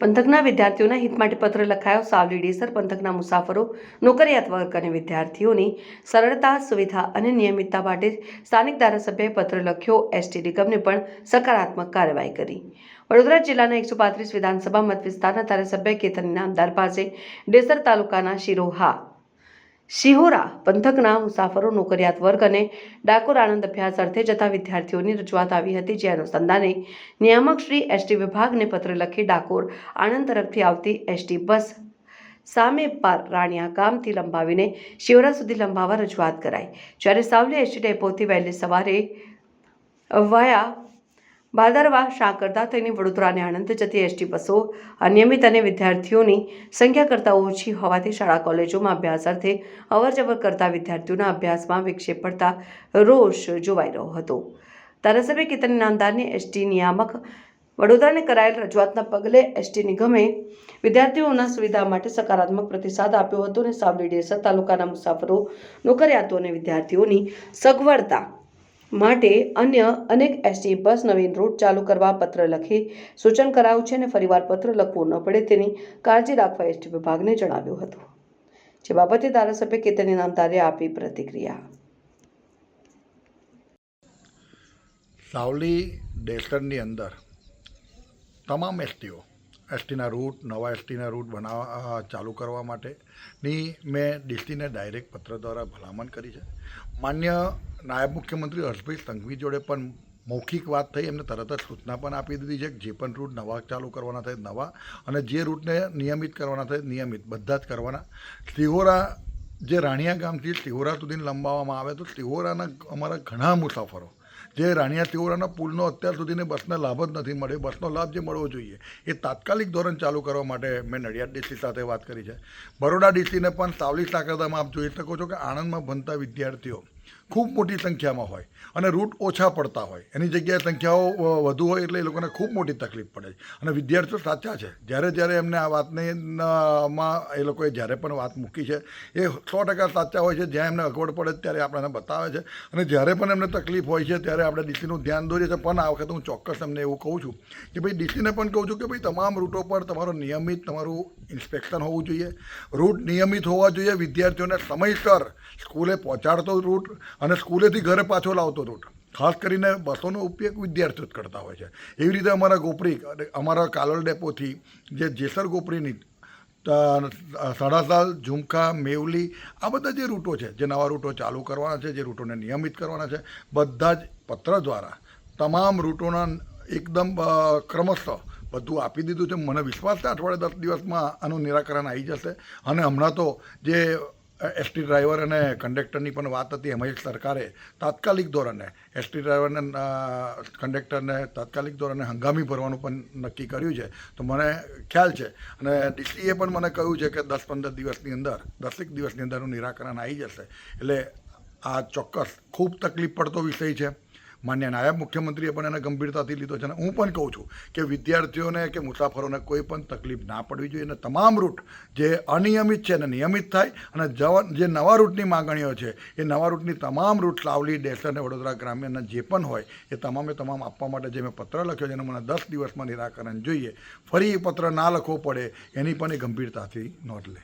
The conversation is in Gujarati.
પંથકના વિદ્યાર્થીઓના હિત માટે પત્ર લખાયો. સાવલી ડેસર પંથકના મુસાફરો, નોકરિયાત વર્ગ અને વિદ્યાર્થીઓની સરળતા, સુવિધા અને નિયમિતતા માટે સ્થાનિક ધારાસભ્યએ પત્ર લખ્યો. એસટી નિગમને પણ સકારાત્મક કાર્યવાહી કરી. વડોદરા જિલ્લાના 135 વિધાનસભા મત વિસ્તારના ધારાસભ્ય કેતન ઇનામદાર પાસે ડેસર તાલુકાના શિહોરા પંથકના મુસાફરો, નોકરિયાત વર્ગ અને ડાકોર આણંદ અભ્યાસ અર્થે જતા વિદ્યાર્થીઓની રજૂઆત આવી હતી. જે અનુસંધાને નિયામક શ્રી એસટી વિભાગને પત્ર લખી ડાકોર આણંદ તરફથી આવતી એસટી બસ સામે પાર રાણિયા ગામથી લંબાવીને શિહોરા સુધી લંબાવવા રજૂઆત કરાઈ. જ્યારે સાવલી એસટી ડેપોથી વહેલી સવારે વાયા ભાદરવા સાંકરદા થઈને વડોદરા અને આણંદ જતી એસટી બસો અનિયમિત અને વિદ્યાર્થીઓની સંખ્યા કરતાં ઓછી હોવાથી શાળા કોલેજોમાં અભ્યાસ અર્થે અવરજવર કરતા વિદ્યાર્થીઓના અભ્યાસમાં વિક્ષેપ પડતા રોષ જોવાઈ રહ્યો હતો. ધારાસભ્ય કેતન ઇનામદારની એસટી નિયામક વડોદરાને કરાયેલ રજૂઆતના પગલે એસટી નિગમે વિદ્યાર્થીઓના સુવિધા માટે સકારાત્મક પ્રતિસાદ આપ્યો હતો અને સાવલી ડેસર તાલુકાના મુસાફરો, નોકરિયાતો અને વિદ્યાર્થીઓની સગવડતા માટે અન્ય અનેક એસટી બસ નવીન રૂટ ચાલુ કરવા પત્ર લખી સૂચન કરાયું છે અને ફરીવાર પત્ર લખવું ન પડે તેની કાળજી રાખવા એસટી વિભાગને જણાવ્યું હતું. જે બાબતે ધારાસભ્ય કેતન ઇનામદારે આપી પ્રતિક્રિયા. સાવલી ડેસરની અંદર તમામ એસટીના રૂટ, નવા એસટીના રૂટ બનાવવા ચાલુ કરવા માટેની મેં ડીસીને ડાયરેક્ટ પત્ર દ્વારા ભલામણ કરી છે. માન્ય નાયબ મુખ્યમંત્રી હર્ષભાઈ સંઘવી જોડે પણ મૌખિક વાત થઈ. એમને તરત જ સૂચના પણ આપી દીધી છે કે જે પણ રૂટ નવા ચાલુ કરવાના થાય નવા, અને જે રૂટને નિયમિત કરવાના થાય નિયમિત, બધા જ કરવાના. શિહોરા, જે રાણિયા ગામથી શિહોરા સુધી લંબાવવામાં આવે તો શિહોરાના અમારા ઘણા મુસાફરો જે રાણિયા શિહોરાના પુલનો અત્યાર સુધીને બસનો લાભ જ નથી મળ્યો, બસનો લાભ જે મળવો જોઈએ એ તાત્કાલિક ધોરણ ચાલુ કરવા માટે મેં નડિયાદ ડીસી સાથે વાત કરી છે. બરોડા ડીસીને પણ સાવલી સાંકરદામાં આપ જોઈ શકો છો કે આણંદમાં ભણતા વિદ્યાર્થીઓ ખૂબ મોટી સંખ્યામાં હોય અને રૂટ ઓછા પડતા હોય, એની જગ્યાએ સંખ્યાઓ વધુ હોય એટલે એ લોકોને ખૂબ મોટી તકલીફ પડે છે. અને વિદ્યાર્થીઓ સાચા છે, જ્યારે એમને આ વાતને માં એ લોકોએ જ્યારે પણ વાત મૂકી છે એ 100% સાચા હોય છે. જ્યાં એમને અગવડ પડે ત્યારે આપણને બતાવે છે અને જ્યારે પણ એમને તકલીફ હોય છે ત્યારે આપણે ડીસીનું ધ્યાન દોરીએ છીએ. પણ આ વખતે હું ચોક્કસ એમને એવું કહું છું કે ભાઈ ડીસીને પણ કહું છું કે ભાઈ તમામ રૂટો પર તમારું નિયમિત ઇન્સ્પેક્શન હોવું જોઈએ, રૂટ નિયમિત હોવા જોઈએ, વિદ્યાર્થીઓને સમયસર સ્કૂલે પહોંચાડતો રૂટ અને સ્કૂલેથી ઘરે પાછો લાવતો રૂટ. ખાસ કરીને બસોનો ઉપયોગ વિદ્યાર્થીઓ જ કરતા હોય છે. એવી રીતે અમારા ગોપરી, અમારા કાલોલ ડેપોથી જે જેસર ગોપરીની સડાસાલ, ઝુમખા, મેવલી, આ બધા જે રૂટો છે, જે નવા રૂટો ચાલુ કરવાના છે, જે રૂટોને નિયમિત કરવાના છે, બધા જ પત્ર દ્વારા તમામ રૂટોના એકદમ ક્રમશઃ બધું આપી દીધું છે. મને વિશ્વાસ છે અઠવાડિયે 10 દિવસમાં આનું નિરાકરણ આવી જશે. અને હમણાં તો જે એસટી ડ્રાઈવર અને કંડક્ટરની પણ વાત હતી, એમાં સરકારે તાત્કાલિક ધોરણે એસટી ડ્રાઈવરને, કંડક્ટરને તાત્કાલિક ધોરણે હંગામી ભરવાનું પણ નક્કી કર્યું છે. તો મને ખ્યાલ છે અને ડીસીએ પણ મને કહ્યું છે કે 10-15 દિવસની અંદર, 10 દિવસની અંદરનું નિરાકરણ આવી જશે. એટલે આ ચોક્કસ ખૂબ તકલીફ પડતો વિષય છે. માન્ય નાયબ મુખ્યમંત્રીએ પણ એને ગંભીરતાથી લીધો છે અને હું પણ કહું છું કે વિદ્યાર્થીઓને કે મુસાફરોને કોઈ પણ તકલીફ ના પડવી જોઈએ અને તમામ રૂટ જે અનિયમિત છે એને નિયમિત થાય અને જે નવા રૂટની માગણીઓ છે એ નવા રૂટની તમામ રૂટ સાવલી, ડેસર અને વડોદરા ગ્રામ્યના જે પણ હોય એ તમામે તમામ આપવા માટે જે મેં પત્ર લખ્યો છે એનું મને 10 દિવસમાં નિરાકરણ જોઈએ. ફરી એ પત્ર ના લખવો પડે એની પણ એ ગંભીરતાથી નોંધ લે.